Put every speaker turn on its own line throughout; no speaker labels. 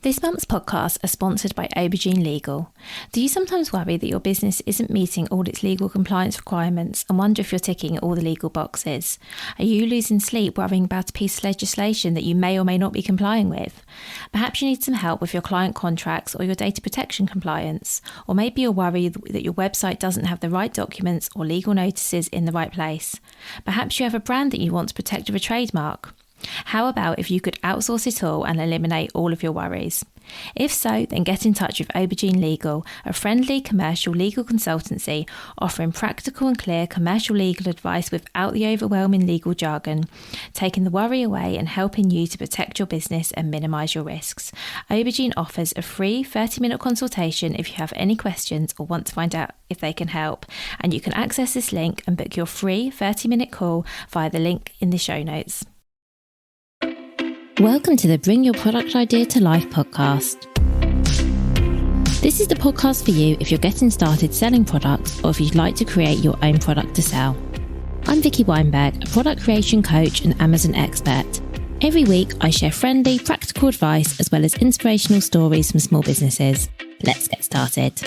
This month's podcasts are sponsored by Aubergine Legal. Do you sometimes worry that your business isn't meeting all its legal compliance requirements and wonder if you're ticking all the legal boxes? Are you losing sleep worrying about a piece of legislation that you may or may not be complying with? Perhaps you need some help with your client contracts or your data protection compliance. Or maybe you're worried that your website doesn't have the right documents or legal notices in the right place. Perhaps you have a brand that you want to protect with a trademark. How about if you could outsource it all and eliminate all of your worries? If so, then get in touch with Aubergine Legal, a friendly commercial legal consultancy offering practical and clear commercial legal advice without the overwhelming legal jargon, taking the worry away and helping you to protect your business and minimise your risks. Aubergine offers a free 30-minute consultation if you have any questions or want to find out if they can help, and you can access this link and book your free 30-minute call via the link in the show notes. Welcome to the Bring Your Product Idea to Life podcast. This is the podcast for you if you're getting started selling products or if you'd like to create your own product to sell. I'm Vicky Weinberg, a product creation coach and Amazon expert. Every week, I share friendly, practical advice as well as inspirational stories from small businesses. Let's get started.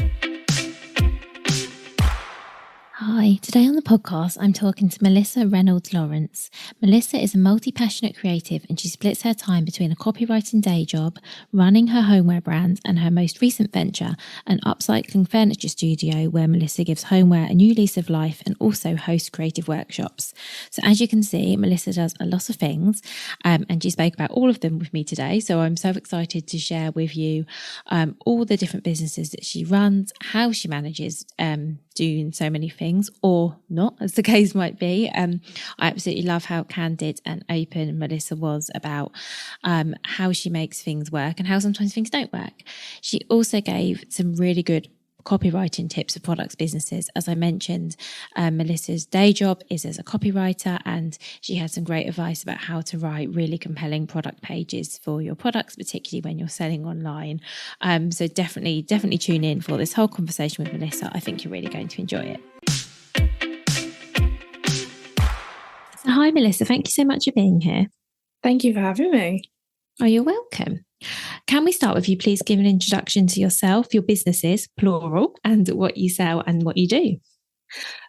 Hi, today on the podcast, I'm talking to Melissa Reynolds-Lawrence. Melissa is a multi-passionate creative and she splits her time between a copywriting day job, running her homeware brand and her most recent venture, an upcycling furniture studio where Melissa gives homeware a new lease of life and also hosts creative workshops. So as you can see, Melissa does a lot of things and she spoke about all of them with me today. So I'm so excited to share with you all the different businesses that she runs, how she manages doing so many things or not, as the case might be. I absolutely love how candid and open Melissa was about how she makes things work and how sometimes things don't work. She also gave some really good copywriting tips for products businesses. As I mentioned, Melissa's day job is as a copywriter, and she had some great advice about how to write really compelling product pages for your products, particularly when you're selling online. So definitely tune in for this whole conversation with Melissa. I think you're really going to enjoy it. So hi Melissa, thank you so much for being here.
Thank you for having me.
Oh, you're welcome. Can we start with you please give an introduction to yourself, your businesses, plural, and what you sell and what you do?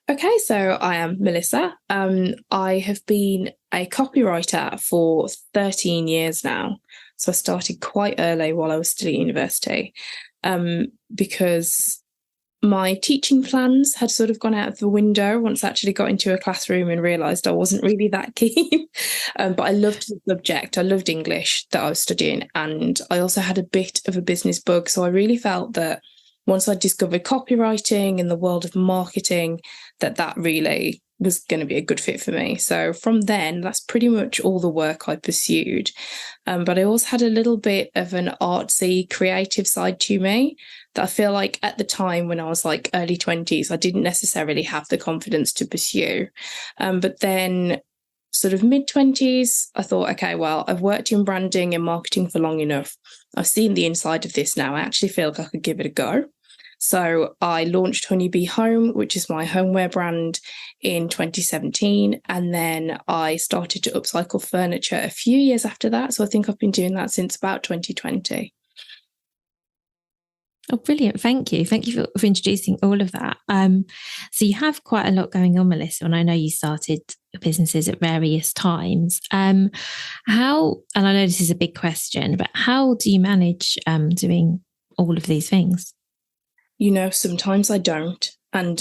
Okay, so I am Melissa. I have been a copywriter for 13 years now. So I started quite early while I was still at university because my teaching plans had sort of gone out of the window once I actually got into a classroom and realised I wasn't really that keen. But I loved the subject. I loved English that I was studying. And I also had a bit of a business bug. So I really felt that once I discovered copywriting and the world of marketing, that really was going to be a good fit for me. So from then, that's pretty much all the work I pursued. But I also had a little bit of an artsy, creative side to me that I feel like at the time when I was like early 20s, I didn't necessarily have the confidence to pursue. But then sort of mid-20s, I thought, okay, well, I've worked in branding and marketing for long enough. I've seen the inside of this now. I actually feel like I could give it a go. So I launched Honeybee Home, which is my homeware brand, in 2017. And then I started to upcycle furniture a few years after that. So I think I've been doing that since about 2020.
Oh, brilliant. Thank you. Thank you for introducing all of that. So you have quite a lot going on, Melissa, and I know you started businesses at various times. And I know this is a big question, but how do you manage doing all of these things?
You know, sometimes I don't. And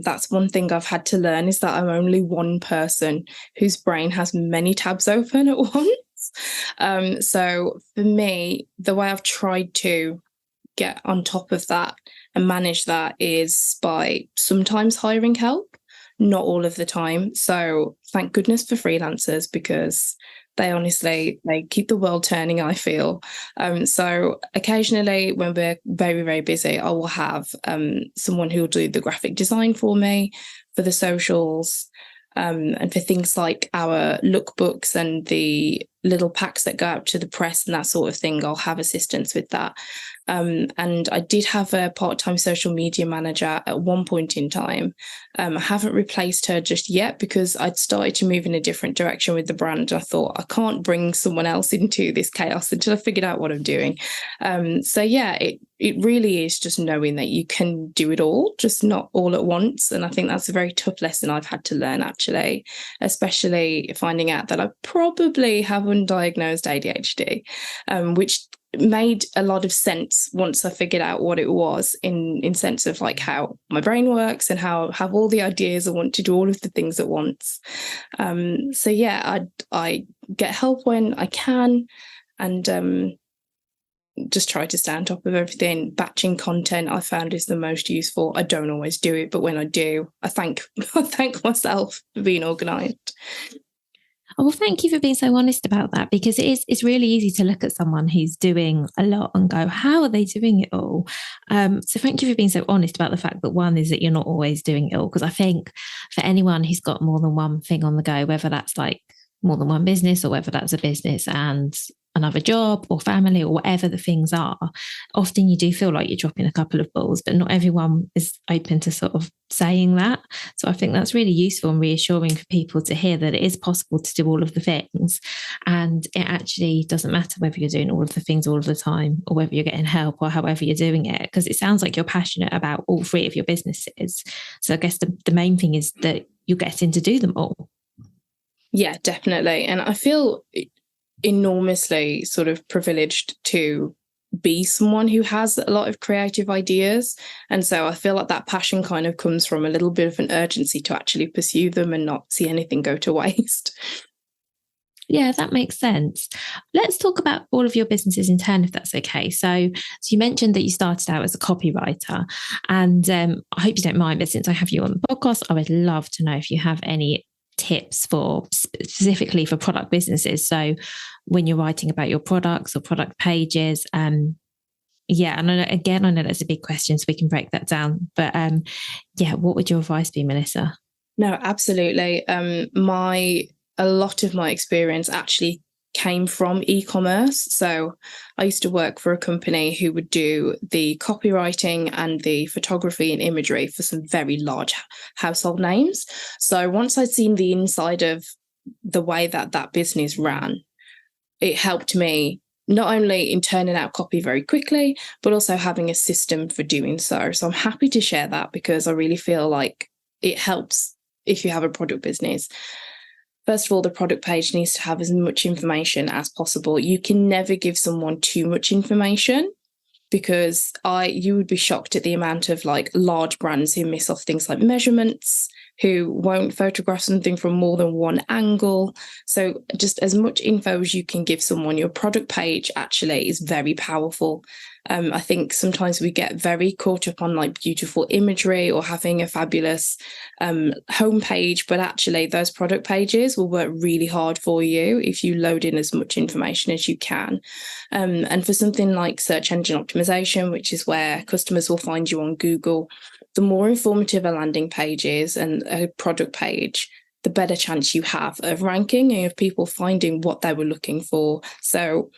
that's one thing I've had to learn is that I'm only one person whose brain has many tabs open at once. So for me, the way I've tried to get on top of that and manage that is by sometimes hiring help, not all of the time. So thank goodness for freelancers because they keep the world turning, I feel. So occasionally when we're very, very busy, I will have someone who will do the graphic design for me, for the socials, and for things like our lookbooks and the little packs that go out to the press and that sort of thing, I'll have assistance with that. And I did have a part-time social media manager at one point in time. I haven't replaced her just yet because I'd started to move in a different direction with the brand. I thought I can't bring someone else into this chaos until I figured out what I'm doing. So yeah, it really is just knowing that you can do it all, just not all at once. And I think that's a very tough lesson I've had to learn, actually, especially finding out that I probably have undiagnosed ADHD, which made a lot of sense once I figured out what it was in sense of like how my brain works and how I have all the ideas I want to do all of the things at once. So yeah, I get help when I can, and just try to stay on top of everything. Batching content I found is the most useful. I don't always do it, but when I do, I thank myself for being organised.
Oh, well, thank you for being so honest about that, because it's really easy to look at someone who's doing a lot and go, how are they doing it all? So thank you for being so honest about the fact that one is that you're not always doing it all. Because I think for anyone who's got more than one thing on the go, whether that's like more than one business or whether that's a business and another job or family or whatever the things are, often you do feel like you're dropping a couple of balls, but not everyone is open to sort of saying that. So I think that's really useful and reassuring for people to hear that it is possible to do all of the things, and it actually doesn't matter whether you're doing all of the things all of the time or whether you're getting help or however you're doing it, because it sounds like you're passionate about all three of your businesses. So I guess the main thing is that you're getting to do them all.
Yeah, definitely. And I feel enormously sort of privileged to be someone who has a lot of creative ideas. And so I feel like that passion kind of comes from a little bit of an urgency to actually pursue them and not see anything go to waste.
Yeah, that makes sense. Let's talk about all of your businesses in turn, if that's okay. So you mentioned that you started out as a copywriter, and I hope you don't mind, but since I have you on the podcast, I would love to know if you have any tips for specifically for product businesses. So when you're writing about your products or product pages, yeah, and I know that's a big question, so we can break that down. But yeah, what would your advice be, Melissa?
No, absolutely. A lot of my experience actually came from e-commerce. So I used to work for a company who would do the copywriting and the photography and imagery for some very large household names. So once I'd seen the inside of the way that business ran, it helped me not only in turning out copy very quickly, but also having a system for doing so. So I'm happy to share that because I really feel like it helps if you have a product business. First of all, the product page needs to have as much information as possible. You can never give someone too much information, because you would be shocked at the amount of like large brands who miss off things like measurements, who won't photograph something from more than one angle. So just as much info as you can give someone. Your product page actually is very powerful. I think sometimes we get very caught up on like beautiful imagery or having a fabulous homepage, but actually those product pages will work really hard for you if you load in as much information as you can. And for something like search engine optimization, which is where customers will find you on Google, the more informative a landing page is and a product page, the better chance you have of ranking and of people finding what they were looking for. So,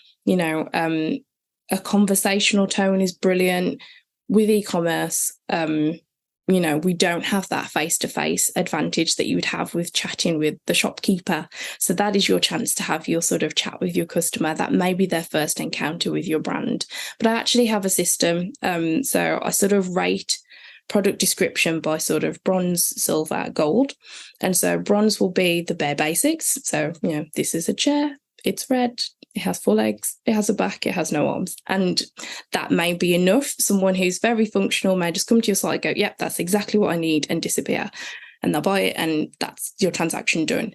a conversational tone is brilliant. With e-commerce, we don't have that face-to-face advantage that you would have with chatting with the shopkeeper. So that is your chance to have your sort of chat with your customer. That may be their first encounter with your brand. But I actually have a system. So I sort of rate product description by sort of bronze, silver, gold. And so bronze will be the bare basics. So, this is a chair, it's red, it has 4 legs, it has a back, it has no arms. And that may be enough. Someone who's very functional may just come to your site and go, yep, that's exactly what I need, and disappear. And they'll buy it, and that's your transaction done.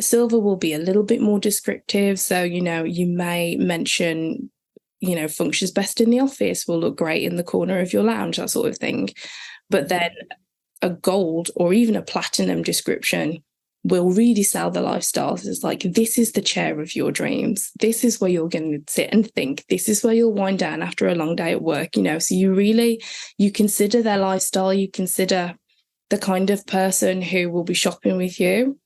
Silver will be a little bit more descriptive. So, you may mention, functions best in the office, will look great in the corner of your lounge, that sort of thing. But then a gold or even a platinum description will really sell the lifestyles. It's like, this is the chair of your dreams. This is where you're going to sit and think. This is where you'll wind down after a long day at work, So you consider their lifestyle, you consider the kind of person who will be shopping with you.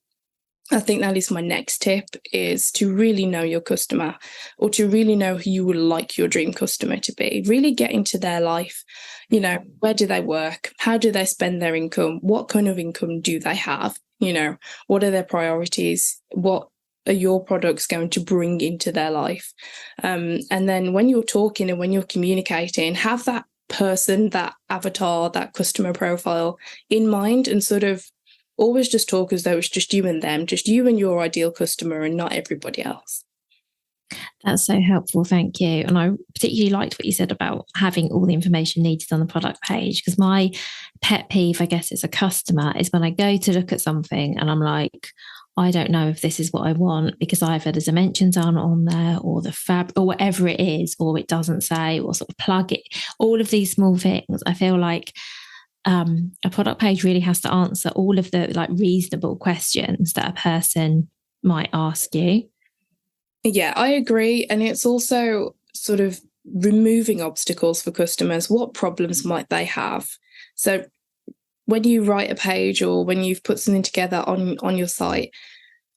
I think that is my next tip, is to really know your customer, or to really know who you would like your dream customer to be. Really get into their life. Where do they work? How do they spend their income? What kind of income do they have? What are their priorities? What are your products going to bring into their life? And then when you're talking and when you're communicating, have that person, that avatar, that customer profile in mind, and sort of always just talk as though it's just you and them, just you and your ideal customer, and not everybody else.
That's so helpful. Thank you. And I particularly liked what you said about having all the information needed on the product page, because my pet peeve, I guess, as a customer, is when I go to look at something and I'm like, I don't know if this is what I want, because either the dimensions aren't on there, or the fabric, or whatever it is, or it doesn't say, or sort of plug it. All of these small things, I feel like a product page really has to answer all of the reasonable questions that a person might ask you.
Yeah, I agree. And it's also sort of removing obstacles for customers. What problems might they have? So when you write a page, or when you've put something together on your site,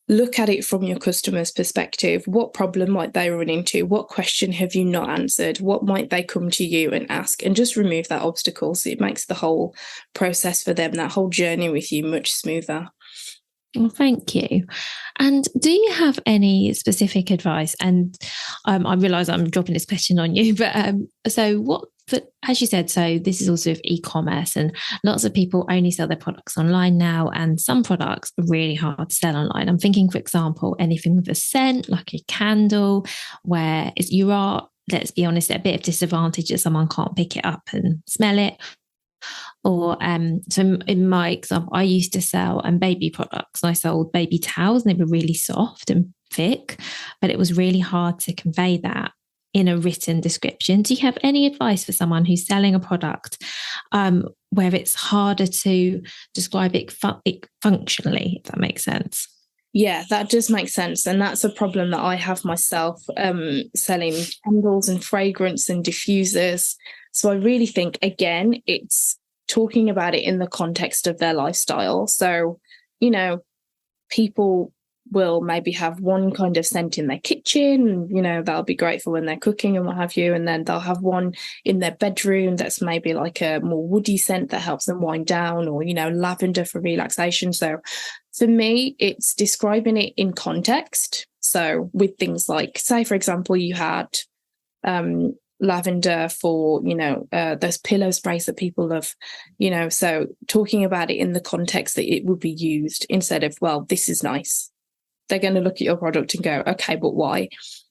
look at it from your customer's perspective. What problem might they run into? What question have you not answered? What might they come to you and ask? And just remove that obstacle, so it makes the whole process for them, that whole journey with you, much smoother.
Well, thank you. And do you have any specific advice? And I realise I'm dropping this question on you, but as you said, so this is also e-commerce, and lots of people only sell their products online now, and some products are really hard to sell online. I'm thinking, for example, anything with a scent, like a candle, where you are, let's be honest, at a bit of disadvantage that someone can't pick it up and smell it. Or so in my example, I used to sell baby products, and I sold baby towels, and they were really soft and thick, but it was really hard to convey that in a written description. Do you have any advice for someone who's selling a product where it's harder to describe it functionally, if that makes sense?
Yeah, that does make sense. And that's a problem that I have myself, selling candles and fragrance and diffusers. So I really think, again, it's talking about it in the context of their lifestyle. So, people will maybe have one kind of scent in their kitchen, and, that'll be great for when they're cooking and what have you. And then they'll have one in their bedroom that's maybe like a more woody scent that helps them wind down, or, lavender for relaxation. So for me, it's describing it in context. So with things like, say, for example, you had lavender for, those pillow sprays that people love, so talking about it in the context that it would be used, instead of, well, this is nice. They're going to look at your product and go, okay, but why?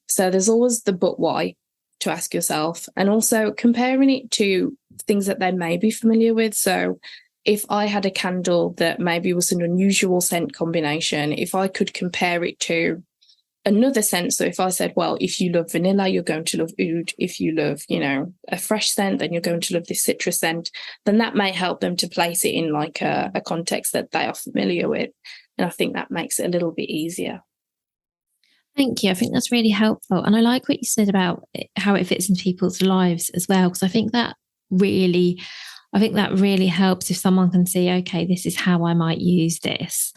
So there's always the but why to ask yourself, and also comparing it to things that they may be familiar with. So if I had a candle that maybe was an unusual scent combination, if I could compare it to another scent. So if I said, well, if you love vanilla, you're going to love oud. If you love, a fresh scent, then you're going to love this citrus scent. Then that may help them to place it in like a context that they are familiar with. And I think that makes it a little bit easier.
Thank you. I think that's really helpful. And I like what you said about how it fits into people's lives as well, because I think that really helps if someone can see, okay, this is how I might use this.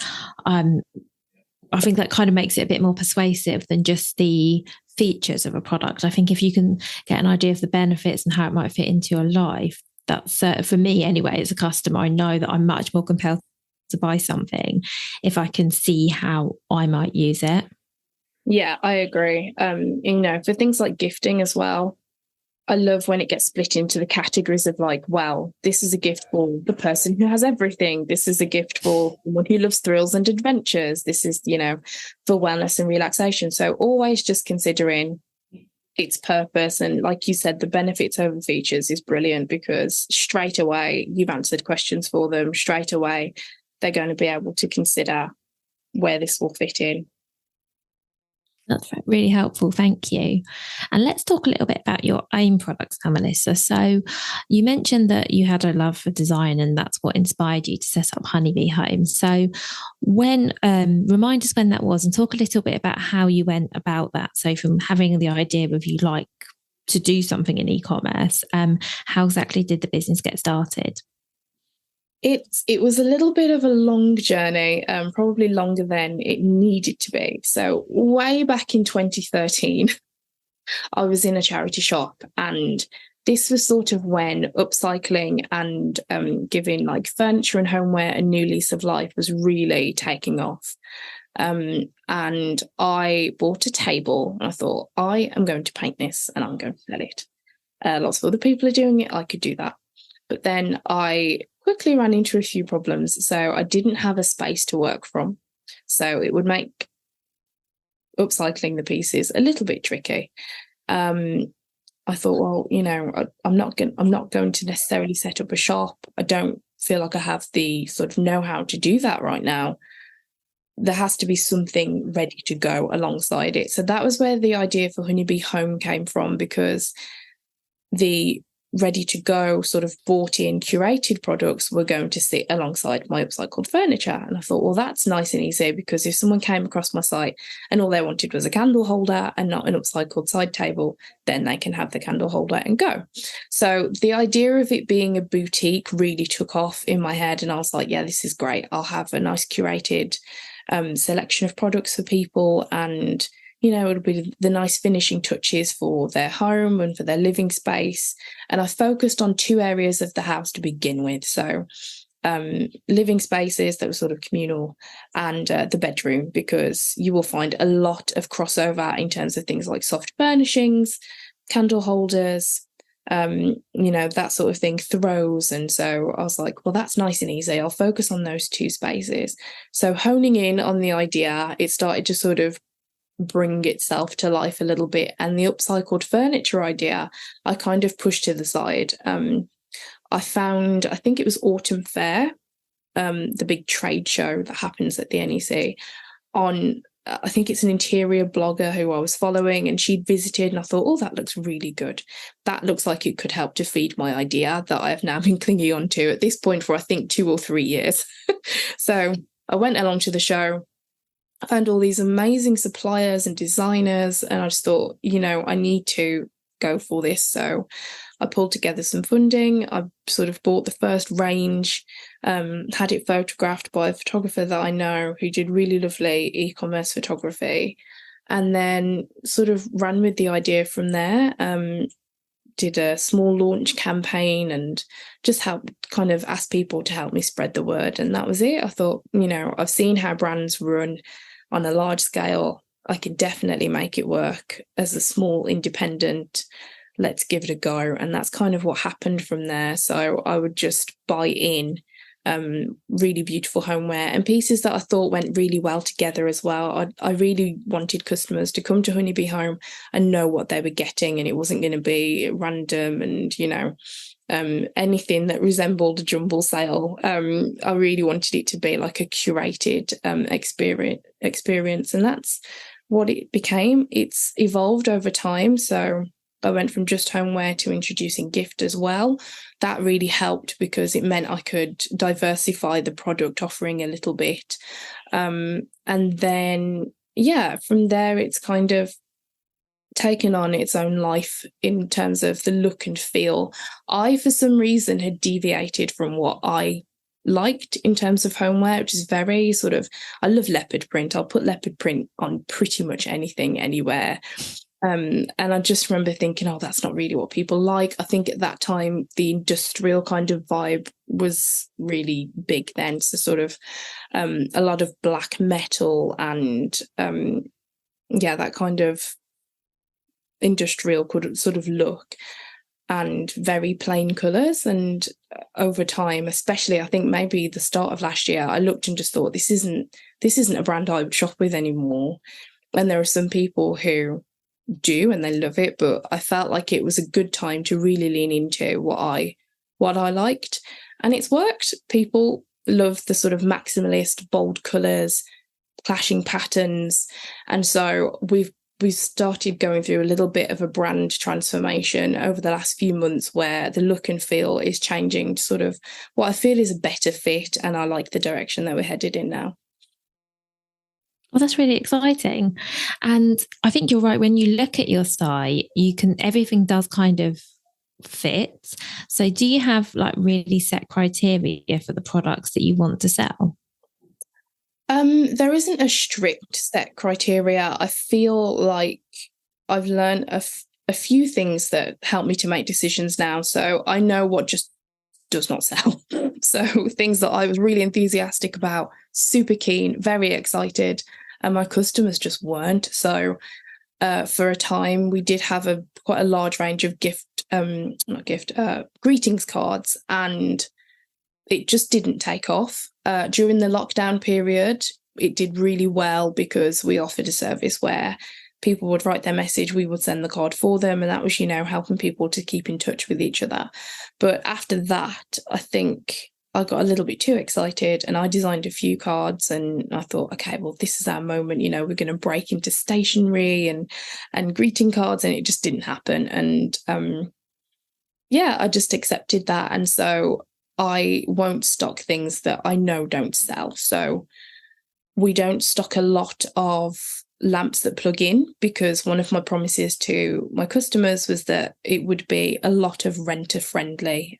I think that kind of makes it a bit more persuasive than just the features of a product. I think if you can get an idea of the benefits and how it might fit into your life, that's for me anyway, as a customer, I know that I'm much more compelled to buy something if I can see how I might use it.
Yeah, I agree. For things like gifting as well, I love when it gets split into the categories of like, well, this is a gift for the person who has everything. This is a gift for someone who loves thrills and adventures. This is, for wellness and relaxation. So always just considering its purpose. And like you said, the benefits over features is brilliant, because straight away you've answered questions for them. Straight away, they're going to be able to consider where this will fit in.
That's really helpful. Thank you. And let's talk a little bit about your own products now, Melissa. So you mentioned that you had a love for design, and that's what inspired you to set up Honeybee Homes. So remind us when that was, and talk a little bit about how you went about that. So from having the idea of you like to do something in e-commerce, how exactly did the business get started?
It was a little bit of a long journey, probably longer than it needed to be. So way back in 2013, I was in a charity shop, and this was sort of when upcycling and giving like furniture and homeware a new lease of life was really taking off. And I bought a table and I thought, I am going to paint this and I'm going to sell it. Lots of other people are doing it. I could do that. But then I quickly ran into a few problems. So I didn't have a space to work from. So it would make upcycling the pieces a little bit tricky. I thought, well, I'm not going to necessarily set up a shop. I don't feel like I have the sort of know-how to do that right now. There has to be something ready to go alongside it. So that was where the idea for Honeybee Home came from, because the ready to go sort of bought in curated products were going to sit alongside my upcycled furniture. And I thought, well, that's nice and easy, because if someone came across my site and all they wanted was a candle holder and not an upcycled side table, then they can have the candle holder and go. So the idea of it being a boutique really took off in my head, and I was like, yeah, this is great. I'll have a nice curated selection of products for people, and it'll be the nice finishing touches for their home and for their living space. And I focused on two areas of the house to begin with. So living spaces that were sort of communal, and the bedroom, because you will find a lot of crossover in terms of things like soft furnishings, candle holders, that sort of thing, throws. And so I was like, well, that's nice and easy. I'll focus on those two spaces. So honing in on the idea, it started to sort of bring itself to life a little bit. And the upcycled furniture idea, I kind of pushed to the side. I think it was Autumn Fair, the big trade show that happens at the NEC, on I think it's an interior blogger who I was following, and she'd visited, and I thought, oh, that looks really good. That looks like it could help to feed my idea that I have now been clinging on to at this point for, I think, 2 or 3 years. So I went along to the show. I found all these amazing suppliers and designers, and I just thought, I need to go for this. So I pulled together some funding. I sort of bought the first range, had it photographed by a photographer that I know who did really lovely e-commerce photography, and then sort of ran with the idea from there. Did a small launch campaign and just helped kind of ask people to help me spread the word. And that was it. I thought, I've seen how brands run on a large scale. I could definitely make it work as a small independent. Let's give it a go. And that's kind of what happened from there. So I would just buy in really beautiful homeware and pieces that I thought went really well together as well. I really wanted customers to come to Honeybee Home and know what they were getting, and it wasn't going to be random and anything that resembled a jumble sale. I really wanted it to be like a curated experience, and that's what it became. It's evolved over time. So I went from just homeware to introducing gift as well. That really helped because it meant I could diversify the product offering a little bit. And then, from there, it's kind of taken on its own life in terms of the look and feel. I, for some reason, had deviated from what I liked in terms of homeware, which is very sort of, I love leopard print. I'll put leopard print on pretty much anything, anywhere. And I just remember thinking, oh, that's not really what people like. I think at that time, the industrial kind of vibe was really big then. So sort of a lot of black metal and that kind of industrial sort of look, and very plain colours. And over time, especially I think maybe the start of last year, I looked and just thought, this isn't a brand I would shop with anymore. And there are some people who do and they love it, but I felt like it was a good time to really lean into what I liked, and it's worked. People love the sort of maximalist, bold colours, clashing patterns, and so we've started going through a little bit of a brand transformation over the last few months, where the look and feel is changing to sort of what I feel is a better fit, and I like the direction that we're headed in now.
Well, that's really exciting. And I think you're right. When you look at your site, everything does kind of fit. So do you have like really set criteria for the products that you want to sell?
There isn't a strict set criteria. I feel like I've learned a few things that help me to make decisions now. So I know what just does not sell. So things that I was really enthusiastic about, super keen, very excited, and my customers just weren't. So for a time, we did have quite a large range of greetings cards, and it just didn't take off. During the lockdown period, it did really well because we offered a service where people would write their message, we would send the card for them, and that was, helping people to keep in touch with each other. But after that, I think I got a little bit too excited and I designed a few cards, and I thought, okay, well, this is our moment, we're going to break into stationery and greeting cards, and it just didn't happen. And I just accepted that. And so I won't stock things that I know don't sell. So we don't stock a lot of lamps that plug in, because one of my promises to my customers was that it would be a lot of renter friendly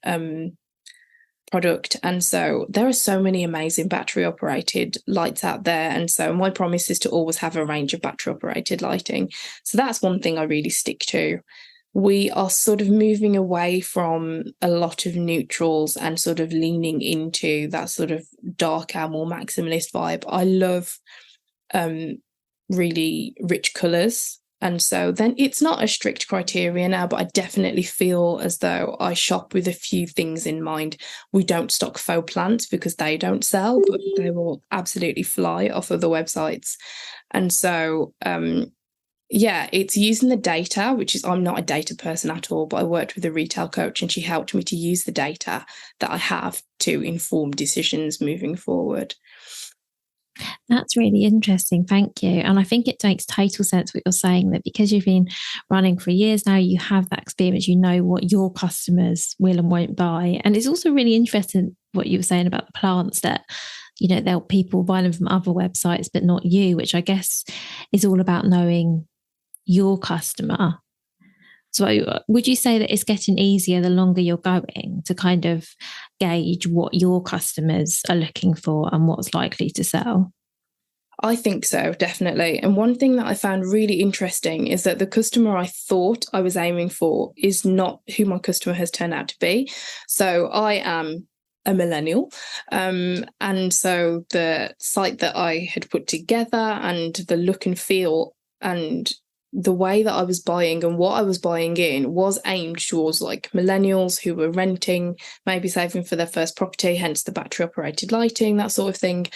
product. And so there are so many amazing battery operated lights out there. And so my promise is to always have a range of battery operated lighting. So that's one thing I really stick to. We are sort of moving away from a lot of neutrals and sort of leaning into that sort of darker, more maximalist vibe. I love really rich colours. And so then it's not a strict criteria now, but I definitely feel as though I shop with a few things in mind. We don't stock faux plants because they don't sell, but they will absolutely fly off of the websites. And so it's using the data, which is, I'm not a data person at all, but I worked with a retail coach and she helped me to use the data that I have to inform decisions moving forward.
That's really interesting. Thank you. And I think it makes total sense what you're saying, that because you've been running for years now, you have that experience, you know what your customers will and won't buy. And it's also really interesting what you were saying about the plants, that there'll people buy them from other websites, but not you, which I guess is all about knowing your customer. So would you say that it's getting easier the longer you're going to kind of gauge what your customers are looking for and what's likely to sell?
I think so, definitely. And one thing that I found really interesting is that the customer I thought I was aiming for is not who my customer has turned out to be. So I am a millennial. And so the site that I had put together and the look and feel and the way that I was buying and what I was buying in was aimed towards like millennials who were renting, maybe saving for their first property, hence the battery operated lighting, that sort of thing.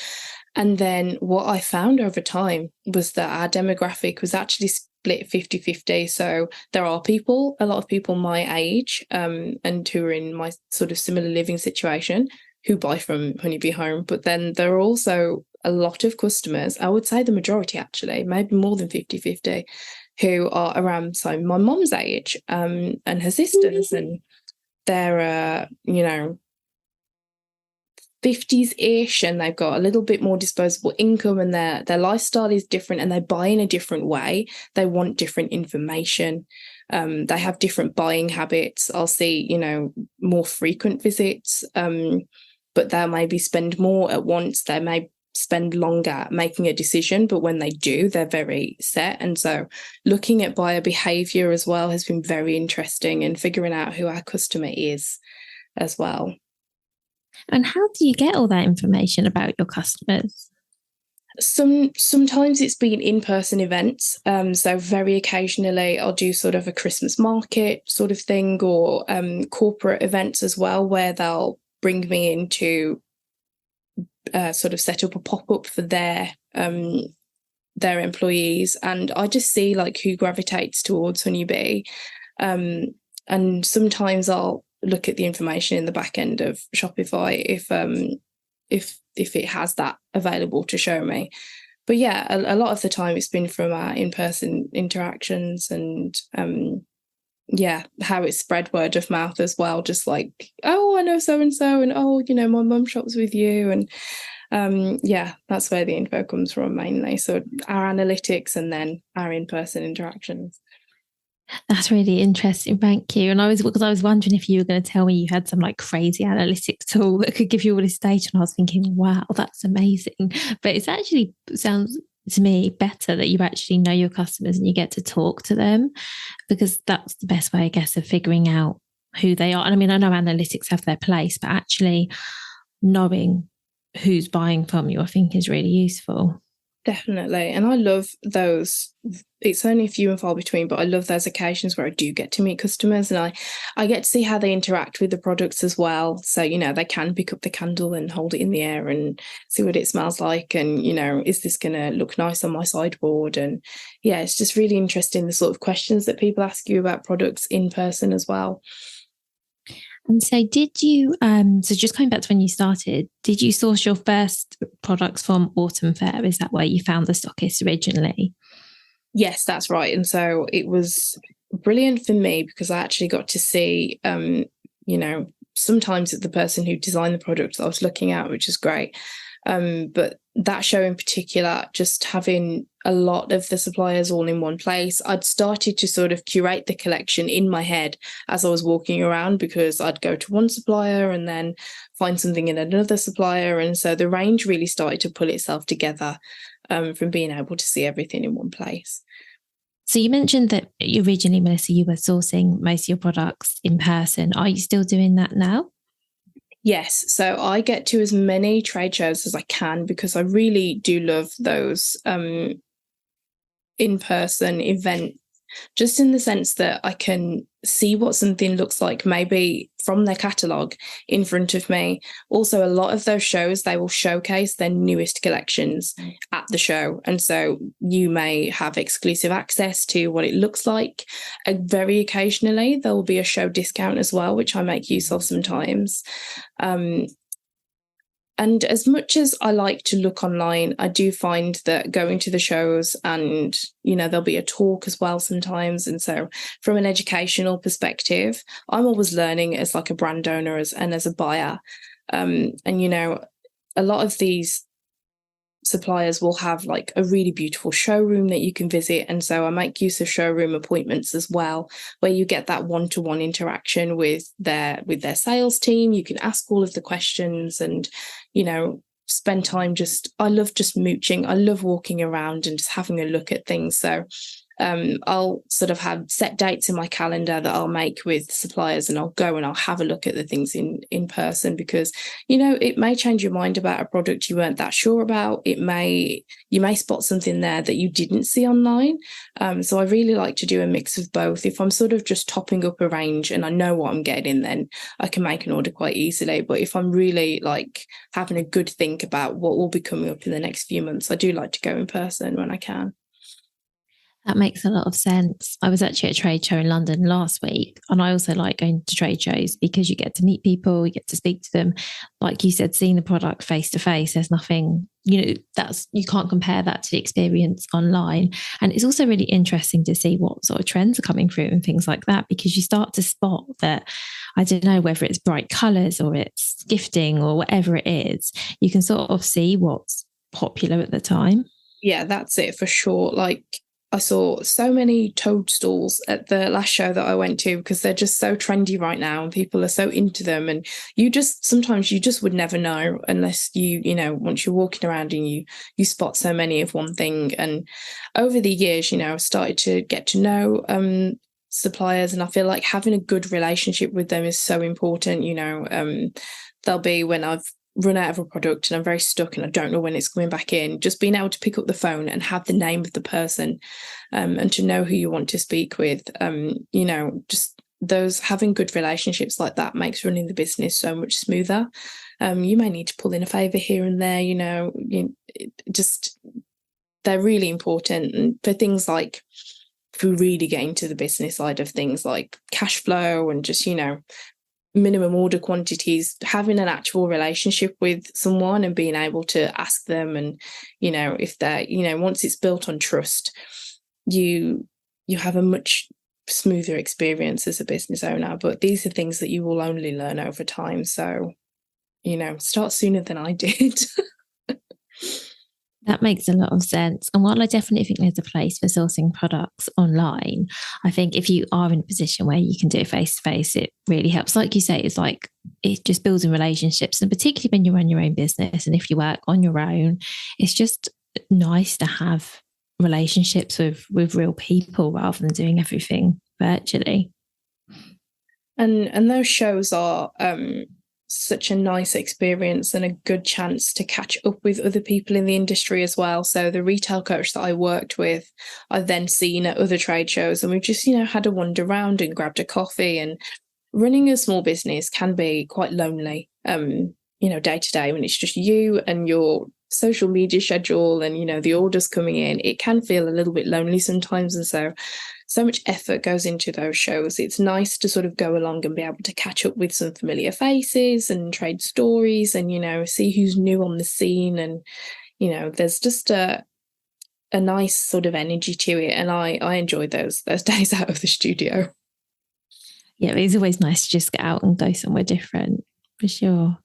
And then what I found over time was that our demographic was actually split 50-50. So there are a lot of people my age and who are in my sort of similar living situation who buy from Honeybee Home. But then there are also a lot of customers, I would say the majority actually, maybe more than 50-50, who are around my mom's age and her sisters. And they're, 50s-ish, and they've got a little bit more disposable income, and their lifestyle is different, and they buy in a different way. They want different information. They have different buying habits. I'll see, more frequent visits, but they'll maybe spend more at once. They may spend longer making a decision, but when they do, they're very set. And so looking at buyer behavior as well has been very interesting, and figuring out who our customer is as well.
And how do you get all that information about your customers?
Sometimes it's been in-person events. So very occasionally I'll do sort of a Christmas market sort of thing, or corporate events as well, where they'll bring me in to sort of set up a pop-up for their employees. And I just see like who gravitates towards Honeybee. And sometimes I'll look at the information in the back end of Shopify if it has that available to show me. But yeah, a lot of the time it's been from our in-person interactions, and how it's spread word of mouth as well. Just like, oh, I know so and so, and oh, my mum shops with you, and that's where the info comes from mainly. So our analytics and then our in-person interactions.
That's really interesting. Thank you. And because I was wondering if you were going to tell me you had some like crazy analytics tool that could give you all this data. And I was thinking, wow, that's amazing. But it's actually sounds to me better that you actually know your customers and you get to talk to them, because that's the best way, I guess, of figuring out who they are. And I mean, I know analytics have their place, but actually knowing who's buying from you, I think is really useful.
Definitely. And I love those. It's only few and far between, but I love those occasions where I do get to meet customers and I get to see how they interact with the products as well. So, they can pick up the candle and hold it in the air and see what it smells like. And, is this going to look nice on my sideboard? And yeah, it's just really interesting, the sort of questions that people ask you about products in person as well.
And so did you, so just going back to when you started, did you source your first products from Autumn Fair? Is that where you found the stockists originally?
Yes, that's right. And so it was brilliant for me because I actually got to see, sometimes the person who designed the product that I was looking at, which is great. But that show in particular, just having a lot of the suppliers all in one place, I'd started to sort of curate the collection in my head as I was walking around, because I'd go to one supplier and then find something in another supplier. And so the range really started to pull itself together from being able to see everything in one place.
So you mentioned that originally, Melissa, you were sourcing most of your products in person. Are you still doing that now?
Yes, so I get to as many trade shows as I can because I really do love those in-person events, just in the sense that I can see what something looks like maybe from their catalogue in front of me. Also, a lot of those shows, they will showcase their newest collections at the show. And so you may have exclusive access to what it looks like. Very occasionally, there will be a show discount as well, which I make use of sometimes. And as much as I like to look online, I do find that going to the shows and, there'll be a talk as well sometimes. And so from an educational perspective, I'm always learning as like a brand owner and as a buyer. And, a lot of these suppliers will have like a really beautiful showroom that you can visit. And so I make use of showroom appointments as well, where you get that one-to-one interaction with their sales team. You can ask all of the questions and, spend time I love just mooching. I love walking around and just having a look at things. So I'll sort of have set dates in my calendar that I'll make with suppliers, and I'll go and I'll have a look at the things in person, because it may change your mind about a product you weren't that sure about. You may spot something there that you didn't see online. So I really like to do a mix of both. If I'm sort of just topping up a range and I know what I'm getting, then I can make an order quite easily. But if I'm really like having a good think about what will be coming up in the next few months, I do like to go in person when I can.
That makes a lot of sense. I was actually at a trade show in London last week, and I also like going to trade shows because you get to meet people, you get to speak to them. Like you said, seeing the product face to face, there's nothing, you can't compare that to the experience online. And it's also really interesting to see what sort of trends are coming through and things like that, because you start to spot that, I don't know, whether it's bright colours or it's gifting or whatever it is, you can sort of see what's popular at the time.
Yeah, that's it for sure. Like, I saw so many toadstools at the last show that I went to because they're just so trendy right now and people are so into them. And sometimes you just would never know unless once you're walking around and you spot so many of one thing. And over the years, I started to get to know suppliers, and I feel like having a good relationship with them is so important. There'll be when I've run out of a product and I'm very stuck and I don't know when it's coming back in, just being able to pick up the phone and have the name of the person and to know who you want to speak with, just those, having good relationships like that makes running the business so much smoother. You may need to pull in a favour here and there, they're really important. And for things like, if we really get into the business side of things like cash flow and just, minimum order quantities, having an actual relationship with someone and being able to ask them, and if they're once it's built on trust, you have a much smoother experience as a business owner. But these are things that you will only learn over time, so start sooner than I did.
That makes a lot of sense. And while I definitely think there's a place for sourcing products online, I think if you are in a position where you can do it face to face, it really helps. Like you say, it's like it just builds in relationships. And particularly when you run your own business and if you work on your own, it's just nice to have relationships with real people rather than doing everything virtually.
And those shows are such a nice experience and a good chance to catch up with other people in the industry as well. So the retail coach that I worked with, I've then seen at other trade shows, and we've just, had a wander around and grabbed a coffee. And running a small business can be quite lonely, day to day, when it's just you and your social media schedule and, the orders coming in. It can feel a little bit lonely sometimes. And so much effort goes into those shows. It's nice to sort of go along and be able to catch up with some familiar faces and trade stories and, see who's new on the scene. And, there's just a nice sort of energy to it. And I enjoyed those days out of the studio.
Yeah, it's always nice to just get out and go somewhere different, for sure.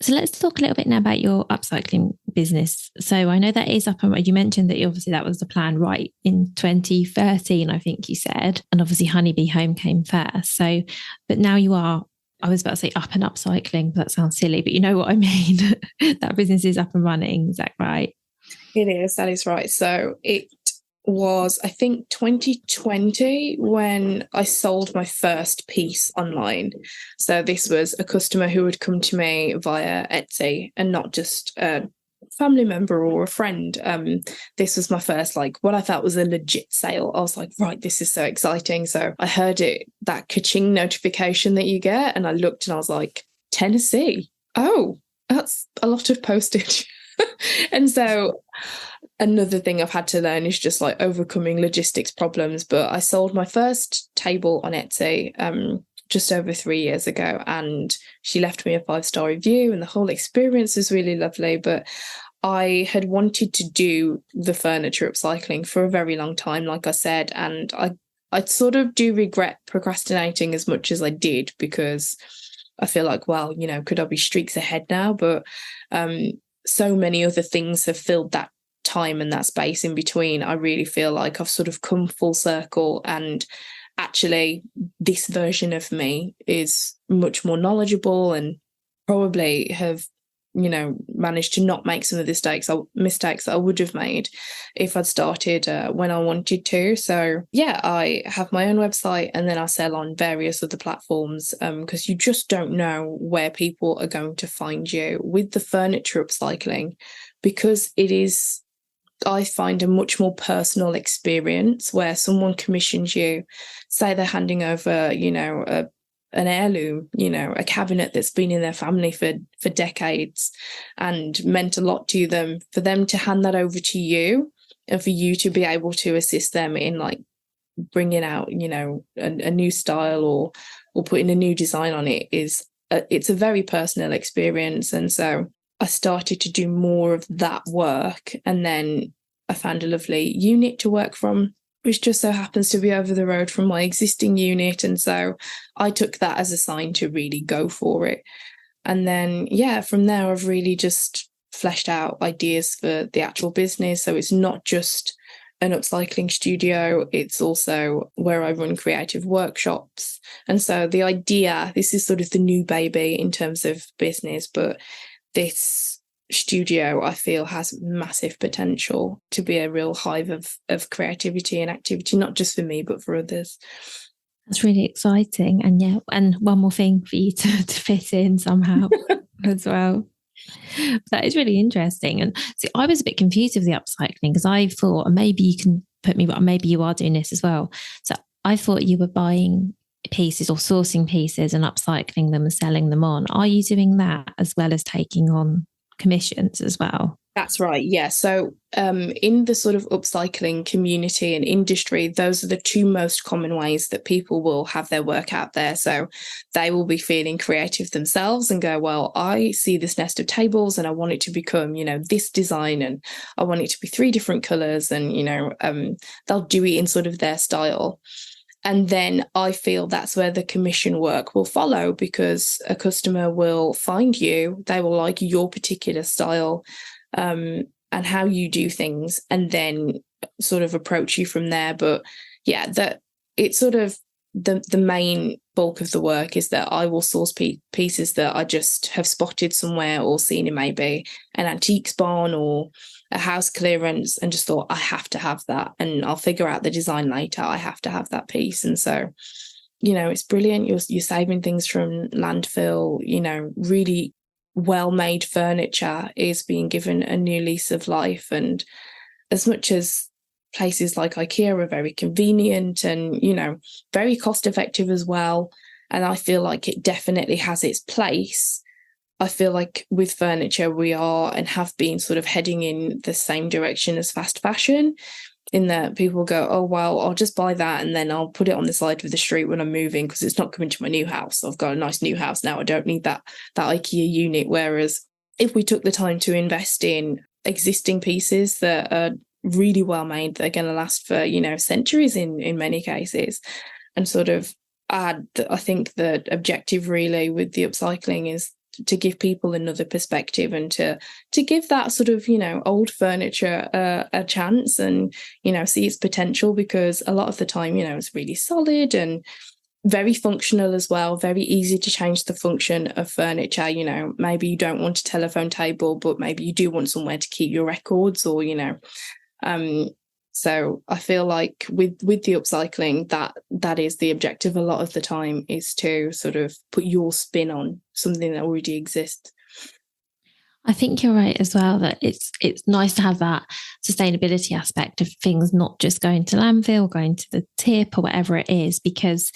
So let's talk a little bit now about your upcycling business. So I know that is up and you mentioned that obviously that was the plan right in 2013, I think you said, and obviously Honeybee Home came first. So, but now you are, I was about to say up and upcycling, but that sounds silly, but you know what I mean? That business is up and running. Is that right?
It is. That is right. So it was, I think, 2020 when I sold my first piece online. So this was a customer who would come to me via Etsy and not just a family member or a friend. This was my first, what I thought was a legit sale. I was like, right, this is so exciting. So I heard that ka-ching notification that you get, and I looked and I was like, Tennessee. Oh, that's a lot of postage. And so another thing I've had to learn is just overcoming logistics problems. But I sold my first table on Etsy just over 3 years ago, and she left me a 5-star review, and the whole experience was really lovely. But I had wanted to do the furniture upcycling for a very long time, like I said, and I sort of do regret procrastinating as much as I did, because I feel like, well, could I be streaks ahead now? But so many other things have filled that time and that space in between. I really feel like I've sort of come full circle, and actually this version of me is much more knowledgeable and probably have managed to not make some of the mistakes that I would have made if I'd started when I wanted to. So yeah, I have my own website, and then I sell on various other platforms, because you just don't know where people are going to find you with the furniture upcycling, because it is, I find, a much more personal experience where someone commissions you, say they're handing over, an heirloom, a cabinet that's been in their family for decades and meant a lot to them, for them to hand that over to you and for you to be able to assist them in bringing out, a new style or putting a new design on it it's a very personal experience. And so I started to do more of that work, and then I found a lovely unit to work from, which just so happens to be over the road from my existing unit. And so I took that as a sign to really go for it. And then, yeah, from there, I've really just fleshed out ideas for the actual business. So it's not just an upcycling studio, it's also where I run creative workshops. And so the idea, this is sort of the new baby in terms of business, but this studio, I feel, has massive potential to be a real hive of creativity and activity, not just for me, but for others.
That's really exciting. And yeah, and one more thing for you to fit in somehow as well. That is really interesting. And see, I was a bit confused with the upcycling, because I thought, and maybe you can put me, maybe you are doing this as well. So I thought you were buying pieces or sourcing pieces and upcycling them and selling them on. Are you doing that as well as taking on commissions as well?
That's right. Yeah. So in the sort of upcycling community and industry, those are the two most common ways that people will have their work out there. So they will be feeling creative themselves and go, well, I see this nest of tables and I want it to become, this design, and I want it to be 3 different colors, and, they'll do it in sort of their style. And then I feel that's where the commission work will follow, because a customer will find you, they will like your particular style, and how you do things, and then sort of approach you from there. But yeah, that it's sort of the main bulk of the work is that I will source pieces that I just have spotted somewhere or seen in maybe an antiques barn or a house clearance and just thought I have to have that, and I'll figure out the design later. I have to have that piece. And so, you know, it's brilliant. You're saving things from landfill. You know, really well-made furniture is being given a new lease of life. And as much as places like IKEA are very convenient and, you know, very cost effective as well, and I feel like it definitely has its place, I feel like with furniture we are and have been sort of heading in the same direction as fast fashion, in that people go, oh, well, I'll just buy that and then I'll put it on the side of the street when I'm moving because it's not coming to my new house. I've got a nice new house now. I don't need that IKEA unit. Whereas if we took the time to invest in existing pieces that are really well made, they're going to last for, you know, centuries in many cases, and sort of add, I think the objective really with the upcycling is to give people another perspective and to give that sort of, you know, old furniture a chance and, you know, see its potential, because a lot of the time, you know, it's really solid and very functional as well, very easy to change the function of furniture. You know, maybe you don't want a telephone table, but maybe you do want somewhere to keep your records, or, you know, so I feel like with the upcycling, that is the objective a lot of the time, is to sort of put your spin on something that already exists.
I think you're right as well, that it's nice to have that sustainability aspect of things not just going to landfill, going to the tip or whatever it is, because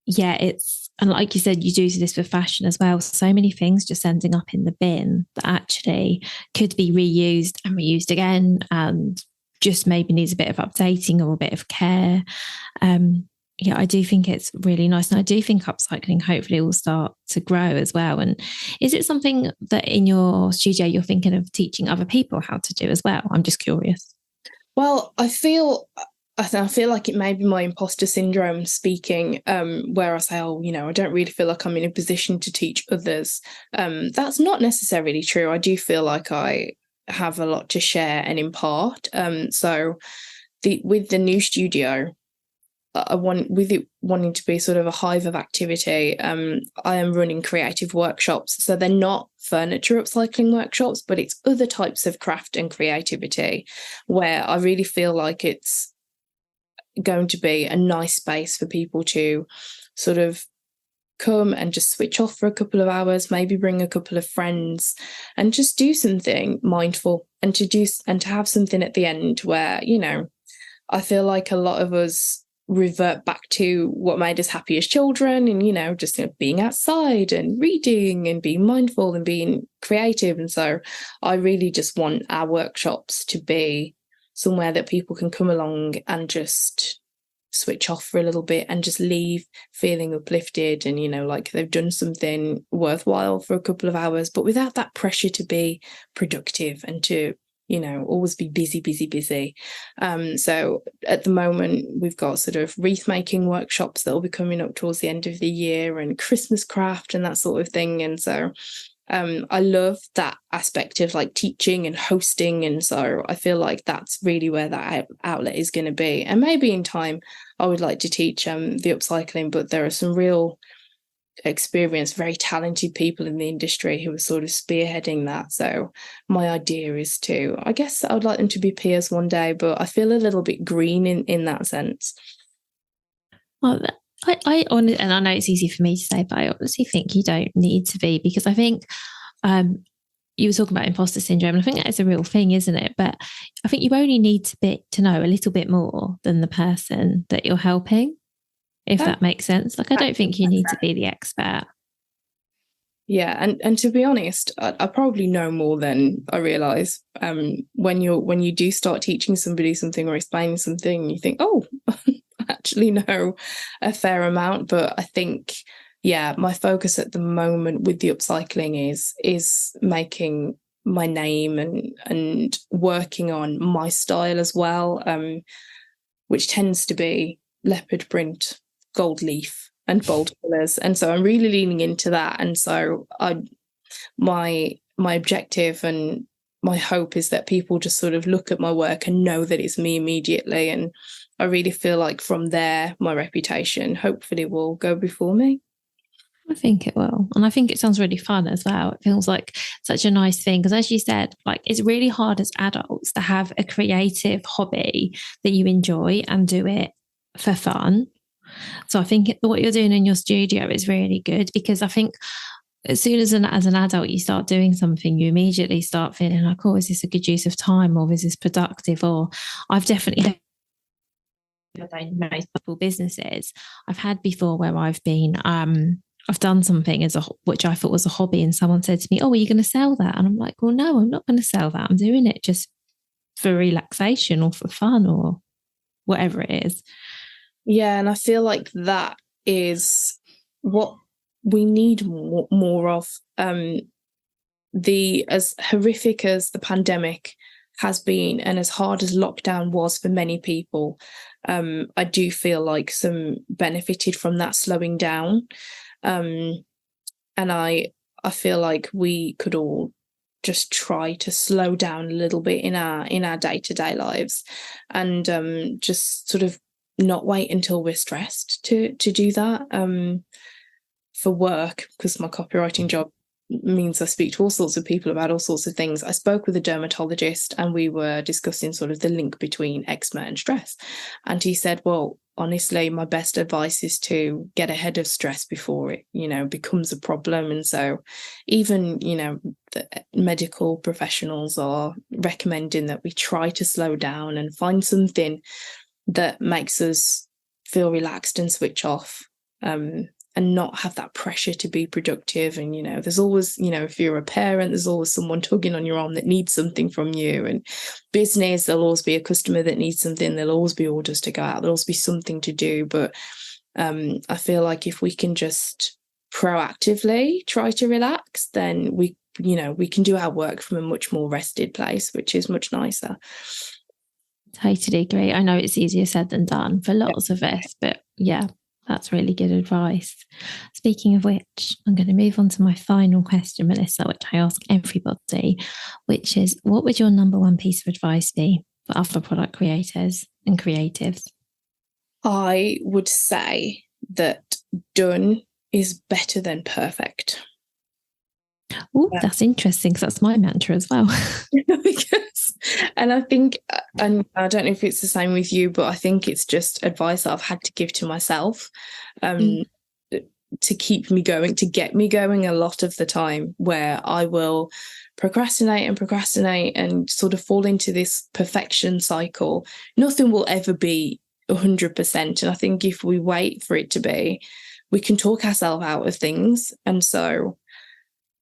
yeah, and like you said, you do this with fashion as well. So many things just ending up in the bin that actually could be reused and reused again, and just maybe needs a bit of updating or a bit of care. Yeah, I do think it's really nice. And I do think upcycling hopefully will start to grow as well. And is it something that in your studio you're thinking of teaching other people how to do as well? I'm just curious.
Well, I feel like it may be my imposter syndrome speaking, where I say, oh, you know, I don't really feel like I'm in a position to teach others. That's not necessarily true. I do feel like I have a lot to share and impart. So with the new studio, with it wanting to be sort of a hive of activity, I am running creative workshops. So they're not furniture upcycling workshops, but it's other types of craft and creativity where I really feel like it's going to be a nice space for people to sort of come and just switch off for a couple of hours, maybe bring a couple of friends and just do something mindful, and to have something at the end where, you know, I feel like a lot of us revert back to what made us happy as children, and, you know, just, you know, being outside and reading and being mindful and being creative. And so I really just want our workshops to be somewhere that people can come along and just switch off for a little bit and just leave feeling uplifted and, you know, like they've done something worthwhile for a couple of hours, but without that pressure to be productive and to, you know, always be busy. So at the moment we've got sort of wreath making workshops that will be coming up towards the end of the year, and Christmas craft and that sort of thing. And so I love that aspect of like teaching and hosting, and so I feel like that's really where that outlet is going to be. And maybe in time I would like to teach the upcycling, but there are some real experienced, very talented people in the industry who are sort of spearheading that. So my idea is to, I guess I would like them to be peers one day, but I feel a little bit green in that sense.
Well, I honestly, and I know it's easy for me to say, but I honestly think you don't need to be, because I think you were talking about imposter syndrome, and I think that is a real thing, isn't it? But I think you only need to know a little bit more than the person that you're helping, if that makes sense. Like, I don't think you need to be the expert.
Yeah, and to be honest, I probably know more than I realise. When you do start teaching somebody something or explaining something, you think, oh, I actually know a fair amount. But I think, yeah, my focus at the moment with the upcycling is making my name and working on my style as well, which tends to be leopard print, gold leaf and bold colours. And so I'm really leaning into that. And so my objective and my hope is that people just sort of look at my work and know that it's me immediately. And I really feel like from there, my reputation hopefully will go before me.
I think it will. And I think it sounds really fun as well. It feels like such a nice thing. Because as you said, like it's really hard as adults to have a creative hobby that you enjoy and do it for fun. So I think what you're doing in your studio is really good, because I think as soon as an adult you start doing something, you immediately start feeling like, oh, is this a good use of time, or is this productive? Or I've definitely multiple businesses I've had before where I've done something which I thought was a hobby, and someone said to me, oh, are you going to sell that? And I'm like, well, no, I'm not going to sell that. I'm doing it just for relaxation or for fun or whatever it is.
Yeah, and I feel like that is what we need more of. As horrific as the pandemic has been, and as hard as lockdown was for many people, I do feel like some benefited from that slowing down. And I feel like we could all just try to slow down a little bit in our day-to-day lives, and just sort of not wait until we're stressed to do that. For work, because my copywriting job means I speak to all sorts of people about all sorts of things. I spoke with a dermatologist and we were discussing sort of the link between eczema and stress. And he said, well, honestly, my best advice is to get ahead of stress before it, becomes a problem. And so even, the medical professionals are recommending that we try to slow down and find something that makes us feel relaxed and switch off. And not have that pressure to be productive. And, there's always, if you're a parent, there's always someone tugging on your arm that needs something from you. And business, there'll always be a customer that needs something. There'll always be orders to go out. There'll always be something to do. But I feel like if we can just proactively try to relax, then we can do our work from a much more rested place, which is much nicer.
Totally agree. I know it's easier said than done for lots of us, but yeah. That's really good advice. Speaking of which, I'm going to move on to my final question, Melissa, which I ask everybody, which is, what would your number one piece of advice be for other product creators and creatives?
I would say that done is better than perfect.
Oh, that's interesting, because that's my mantra as well.
And I think, and I don't know if it's the same with you, but I think it's just advice that I've had to give to myself to keep me going, to get me going a lot of the time, where I will procrastinate and sort of fall into this perfection cycle. Nothing will ever be 100%. And I think if we wait for it to be, we can talk ourselves out of things. And so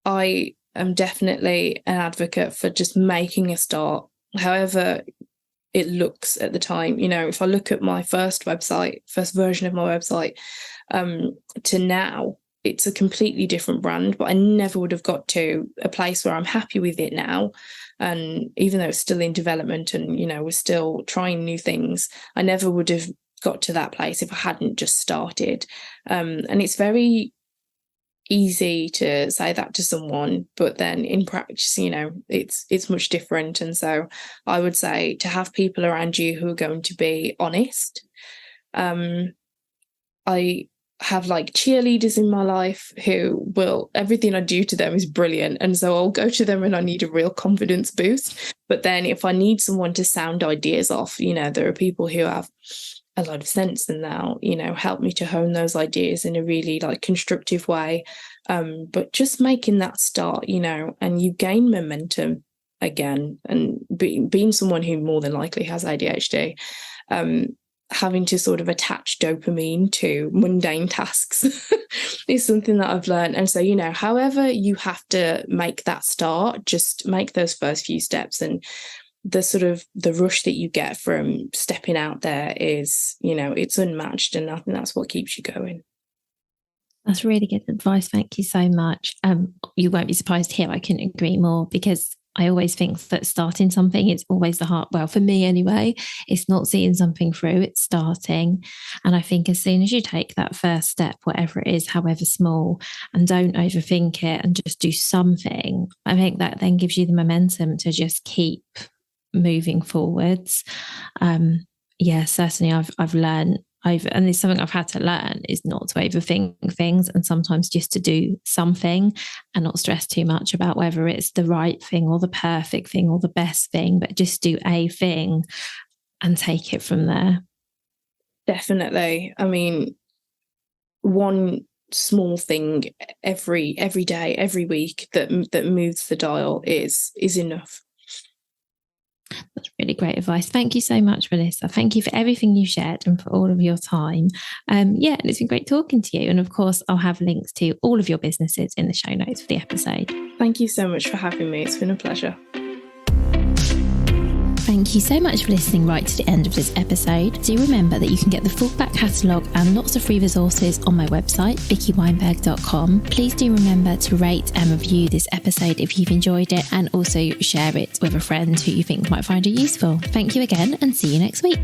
I am definitely an advocate for just making a start, however it looks at the time. If I look at my first version of my website, to now, it's a completely different brand, but I never would have got to a place where I'm happy with it now. And even though it's still in development and, we're still trying new things, I never would have got to that place if I hadn't just started. And it's very easy to say that to someone, but then in practice, it's much different. And so I would say to have people around you who are going to be honest. I have like cheerleaders in my life who will, everything I do to them is brilliant, and so I'll go to them and I need a real confidence boost. But then if I need someone to sound ideas off, there are people who have a lot of sense and now, help me to hone those ideas in a really like constructive way. But just making that start, and you gain momentum again. And being someone who more than likely has ADHD, having to sort of attach dopamine to mundane tasks is something that I've learned. And so, however you have to make that start, just make those first few steps. And the sort of the rush that you get from stepping out there is, it's unmatched. And I think that's what keeps you going.
That's really good advice. Thank you so much. You won't be surprised here. I couldn't agree more, because I always think that starting something is always the hard, well, for me anyway, it's not seeing something through, it's starting. And I think as soon as you take that first step, whatever it is, however small, and don't overthink it and just do something, I think that then gives you the momentum to just keep moving forwards. Yeah, certainly I've learned over, and it's something I've had to learn, is not to overthink things, and sometimes just to do something and not stress too much about whether it's the right thing or the perfect thing or the best thing, but just do a thing and take it from there.
Definitely. I mean, one small thing every day, every week that moves the dial is enough.
That's really great advice. Thank you so much, Melissa. Thank you for everything you shared and for all of your time. Yeah, it's been great talking to you. And of course, I'll have links to all of your businesses in the show notes for the episode.
Thank you so much for having me. It's been a pleasure.
Thank you so much for listening right to the end of this episode. Do remember that you can get the full back catalogue and lots of free resources on my website, vickyweinberg.com. Please do remember to rate and review this episode if you've enjoyed it, and also share it with a friend who you think might find it useful. Thank you again, and see you next week.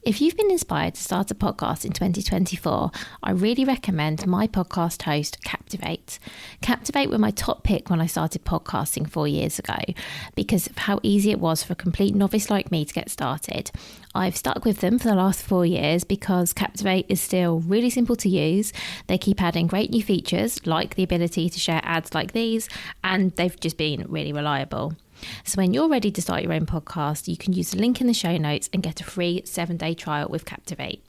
If you've been inspired to start a podcast in 2024, I really recommend my podcast host, Captivate. Captivate were my top pick when I started podcasting 4 years ago because of how easy it was for a complete novice like me to get started. I've stuck with them for the last 4 years because Captivate is still really simple to use. They keep adding great new features like the ability to share ads like these, and they've just been really reliable. So when you're ready to start your own podcast, you can use the link in the show notes and get a free 7-day trial with Captivate.